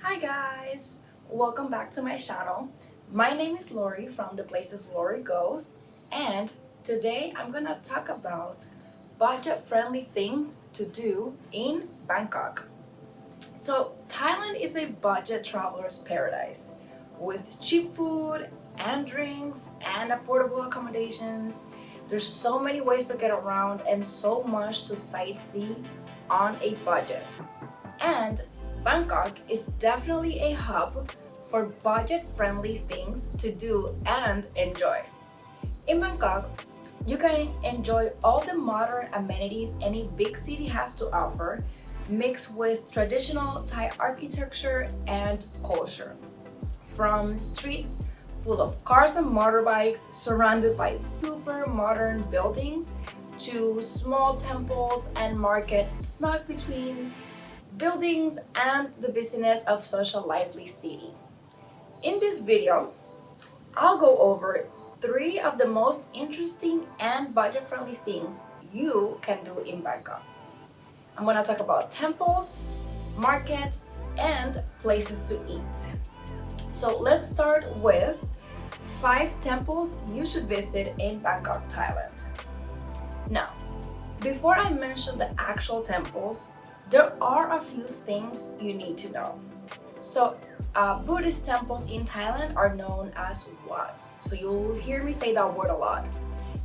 Hi guys! Welcome back to my channel. My name is Laurie from the places Laurie goes, and today I'm gonna talk about budget-friendly things to do in Bangkok. So Thailand is a budget traveler's paradise with cheap food and drinks and affordable accommodations. There's so many ways to get around and so much to sightsee on a budget. And Bangkok is definitely a hub for budget-friendly things to do and enjoy. In Bangkok, you can enjoy all the modern amenities any big city has to offer, mixed with traditional Thai architecture and culture. From streets full of cars and motorbikes surrounded by super modern buildings to small temples and markets snug between buildings and the busyness of social lively city. In this video, I'll go over 3 of the most interesting and budget-friendly things you can do in Bangkok. I'm gonna talk about temples, markets, and places to eat. So let's start with 5 temples you should visit in Bangkok, Thailand. Now, before I mention the actual temples, there are a few things you need to know. So Buddhist temples in Thailand are known as wats. So you'll hear me say that word a lot.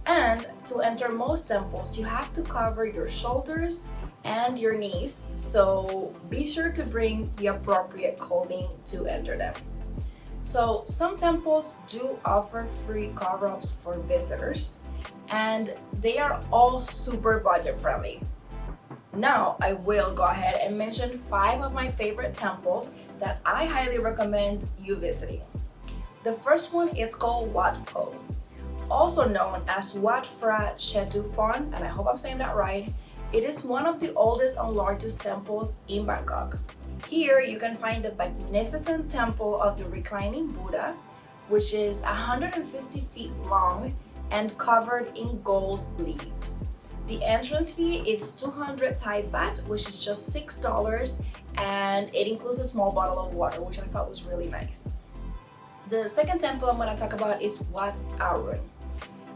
And to enter most temples, you have to cover your shoulders and your knees. So be sure to bring the appropriate clothing to enter them. So some temples do offer free cover-ups for visitors, and they are all super budget friendly. Now I will go ahead and mention 5 of my favorite temples that I highly recommend you visiting. The first one is called Wat Po, also known as Wat Phra Chatufon, and I hope I'm saying that right. It is one of the oldest and largest temples in Bangkok. Here you can find the magnificent temple of the reclining Buddha, which is 150 feet long and covered in gold leaves. The entrance fee is 200 Thai baht, which is just $6, and it includes a small bottle of water, which I thought was really nice. The second temple I'm going to talk about is Wat Arun.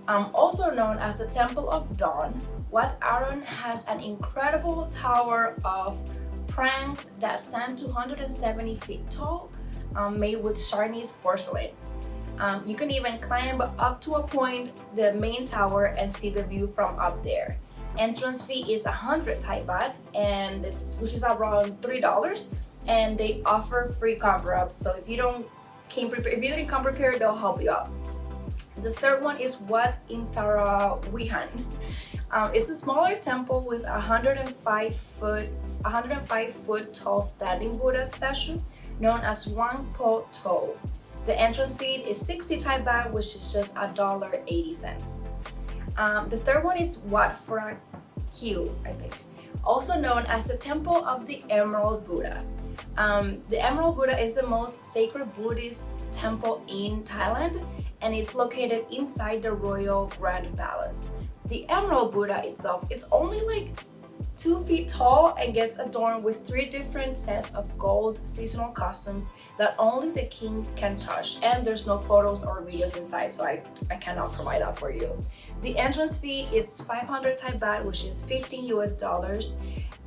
Also known as the Temple of Dawn, Wat Arun has an incredible tower of prangs that stand 270 feet tall, made with Chinese porcelain. You can even climb up to a point, the main tower, and see the view from up there. Entrance fee is 100 Thai baht, which is around $3, and they offer free cover-up. So if you didn't come prepared, they'll help you out. The third one is Wat INTHARAWIHAN. It's a smaller temple with 105 foot tall standing Buddha statue known as Wang Po To. The entrance fee is 60 Thai baht, which is just $1.80. The third one is Wat Phra KAEW, I think, also known as the Temple of the Emerald Buddha. The Emerald Buddha is the most sacred Buddhist temple in Thailand, and it's located inside the Royal Grand Palace. The Emerald Buddha itself, it's only like 2 feet tall and gets adorned with 3 different sets of gold seasonal costumes that only the king can touch, and there's no photos or videos inside, so I cannot provide that for you. The entrance fee is 500 Thai baht, which is $15 US,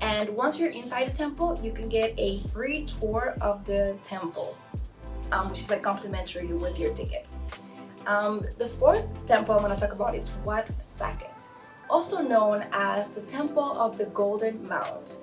and once you're inside the temple, you can get a free tour of the temple, which is like complimentary with your ticket. The fourth temple I'm going to talk about is Wat Saket, also known as the Temple of the Golden Mount.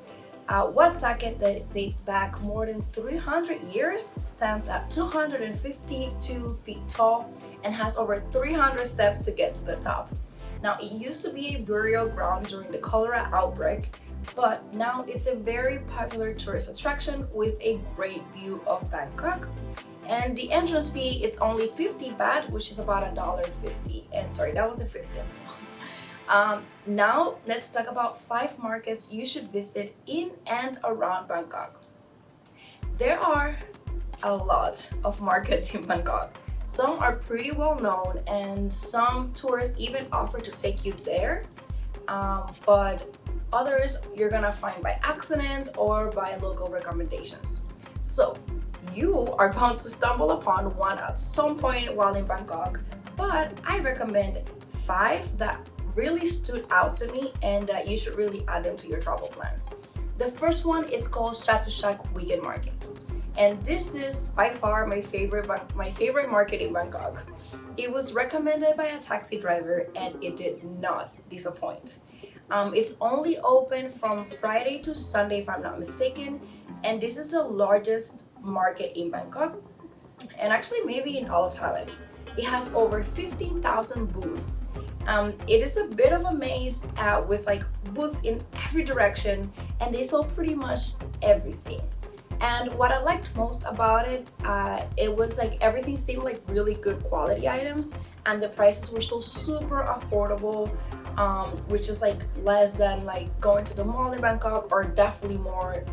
Wat Saket, that dates back more than 300 years, stands at 252 feet tall and has over 300 steps to get to the top. Now, it used to be a burial ground during the cholera outbreak, but now it's a very popular tourist attraction with a great view of Bangkok. And the entrance fee, it's only 50 baht, which is about $1.50. And sorry, that was the 5th temple. Now let's talk about 5 markets you should visit in and around Bangkok. There are a lot of markets in Bangkok. Some are pretty well known, and some tours even offer to take you there, but others you're gonna find by accident or by local recommendations. So you are bound to stumble upon one at some point while in Bangkok, but I recommend 5 that really stood out to me and that you should really add them to your travel plans. The first one is called CHATUCHAK Weekend Market, and this is by far my favorite market in Bangkok. It was recommended by a taxi driver and it did not disappoint. It's only open from Friday to Sunday if I'm not mistaken, and this is the largest market in Bangkok and actually maybe in all of Thailand. It has over 15,000 booths. It is a bit of a maze with like booths in every direction, and they sell pretty much everything. And what I liked most about it, it was like everything seemed like really good quality items, and the prices were so super affordable, which is like less than like going to the mall in Bangkok, or definitely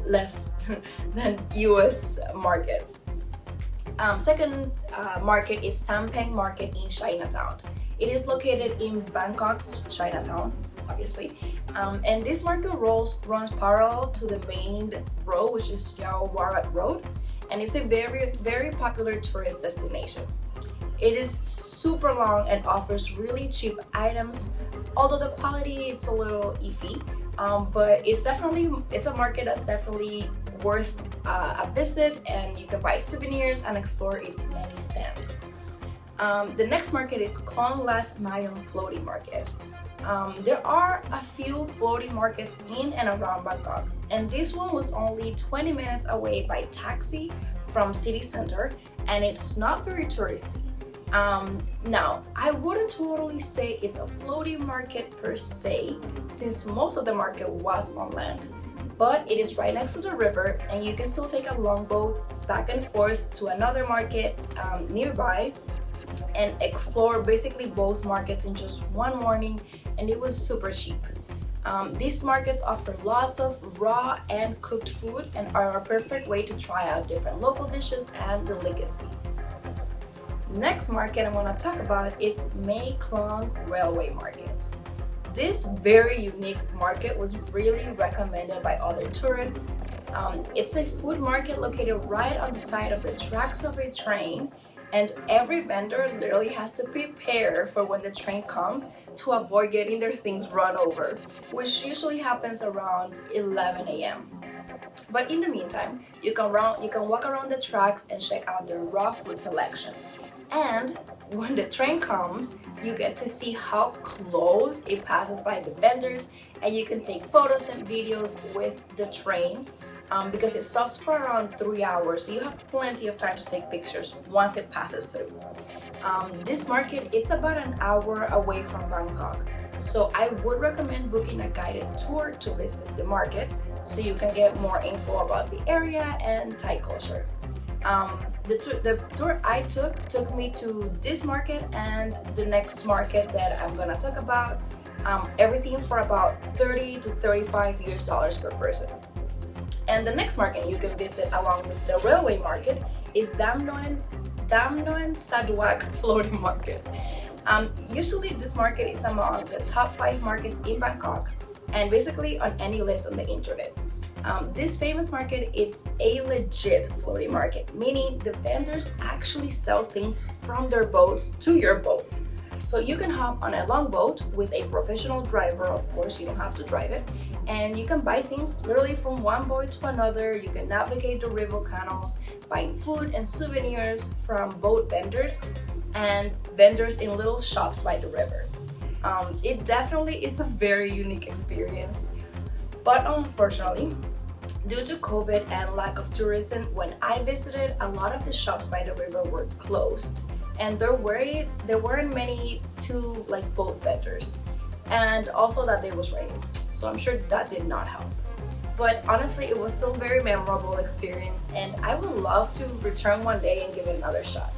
less than US markets. Second market is SAMPHENG market in Chinatown. It is located in Bangkok's Chinatown, obviously. And this market runs parallel to the main road, which is Yao Warat Road, and it's a very popular tourist destination. It is super long and offers really cheap items, although the quality it's a little iffy, but it's a market that's definitely worth a visit, and you can buy souvenirs and explore its many stands. The next market is KLONG MAYOM floating market. There are a few floating markets in and around Bangkok, and this one was only 20 minutes away by taxi from city center, and it's not very touristy. Now, I wouldn't totally say it's a floating market per se, since most of the market was on land, but it is right next to the river, and you can still take a longboat back and forth to another market nearby and explore basically both markets in just one morning, and it was super cheap. These markets offer lots of raw and cooked food and are a perfect way to try out different local dishes and delicacies. Next market I want to talk about is KLONG Railway Market. This very unique market was really recommended by other tourists. It's a food market located right on the side of the tracks of a train, and every vendor literally has to prepare for when the train comes to avoid getting their things run over, which usually happens around 11 a.m. But in the meantime, you can walk around the tracks and check out the raw food selection. And when the train comes, you get to see how close it passes by the vendors, and you can take photos and videos with the train because it stops for around 3 hours, so you have plenty of time to take pictures once it passes through. This market, it's about an hour away from Bangkok, so I would recommend booking a guided tour to visit the market so you can get more info about the area and Thai culture. The tour I took me to this market and the next market that I'm gonna talk about, everything for about $30 to $35 per person. And the next market you can visit along with the railway market is DAMNOEN SADUAK floating market. Usually this market is among the top 5 markets in Bangkok and basically on any list on the internet. This famous market is a legit floating market, meaning the vendors actually sell things from their boats to your boat. So you can hop on a long boat with a professional driver, of course, you don't have to drive it, and you can buy things literally from one boat to another. You can navigate the river canals, buying food and souvenirs from boat vendors and vendors in little shops by the river. It definitely is a very unique experience, but unfortunately, due to COVID and lack of tourism, when I visited, a lot of the shops by the river were closed, and there weren't many to like boat vendors, and also that day was raining, so I'm sure that did not help. But honestly, it was still a very memorable experience, and I would love to return one day and give it another shot.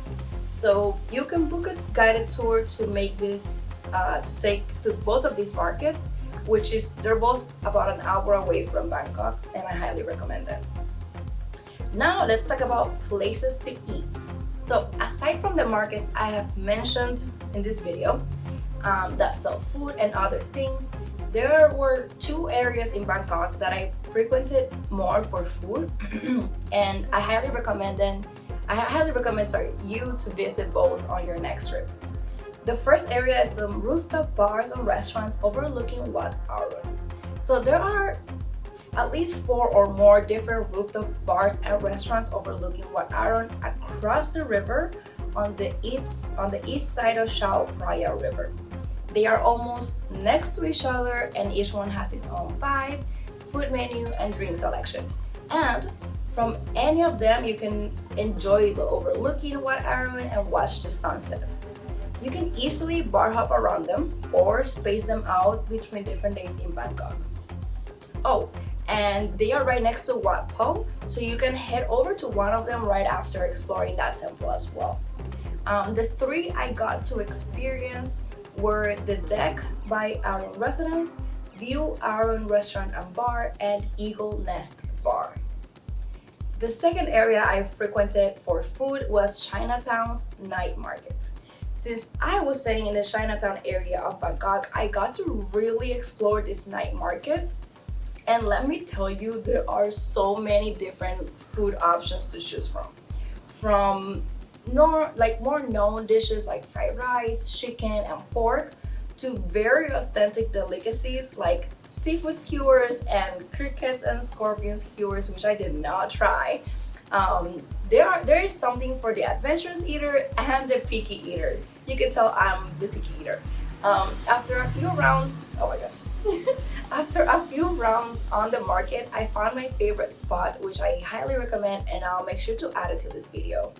So you can book a guided tour to make this to take to both of these markets, which is they're both about an hour away from Bangkok, and I highly recommend them. Now let's talk about places to eat. So aside from the markets I have mentioned in this video that sell food and other things, there were 2 areas in Bangkok that I frequent it more for food, and I highly recommend you to visit both on your next trip. The first area is some rooftop bars and restaurants overlooking Wat Arun. So there are at least 4 or more different rooftop bars and restaurants overlooking Wat Arun across the river on the east side of Chao Phraya River. They are almost next to each other, and each one has its own vibe, food menu, and drink selection. And from any of them, you can enjoy the overlooking Wat Arun and watch the sunsets. You can easily bar hop around them or space them out between different days in Bangkok. Oh, and they are right next to Wat Po, so you can head over to one of them right after exploring that temple as well. The 3 I got to experience were the Deck by ARUN Residence, View ARUN Restaurant and Bar, and Eagle Nest Bar. The second area I frequented for food was Chinatown's night market. Since I was staying in the Chinatown area of Bangkok, I got to really explore this night market. And let me tell you, there are so many different food options to choose from. From more known dishes like fried rice, chicken, and pork, to very authentic delicacies like seafood skewers and crickets and scorpion skewers, which I did not try. There is something for the adventurous eater and the picky eater. You can tell I'm the picky eater. After a few rounds, oh my gosh. After a few rounds on the market, I found my favorite spot, which I highly recommend, and I'll make sure to add it to this video.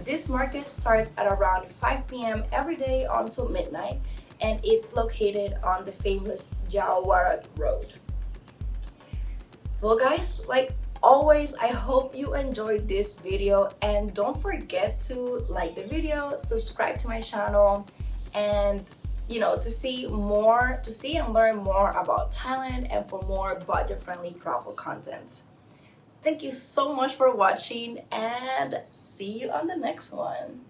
This market starts at around 5 p.m. every day until midnight, and it's located on the famous Jawarat Road. Well guys, like always, I hope you enjoyed this video, and don't forget to like the video, subscribe to my channel, and to see and learn more about Thailand and for more budget-friendly travel content. Thank you so much for watching, and see you on the next one.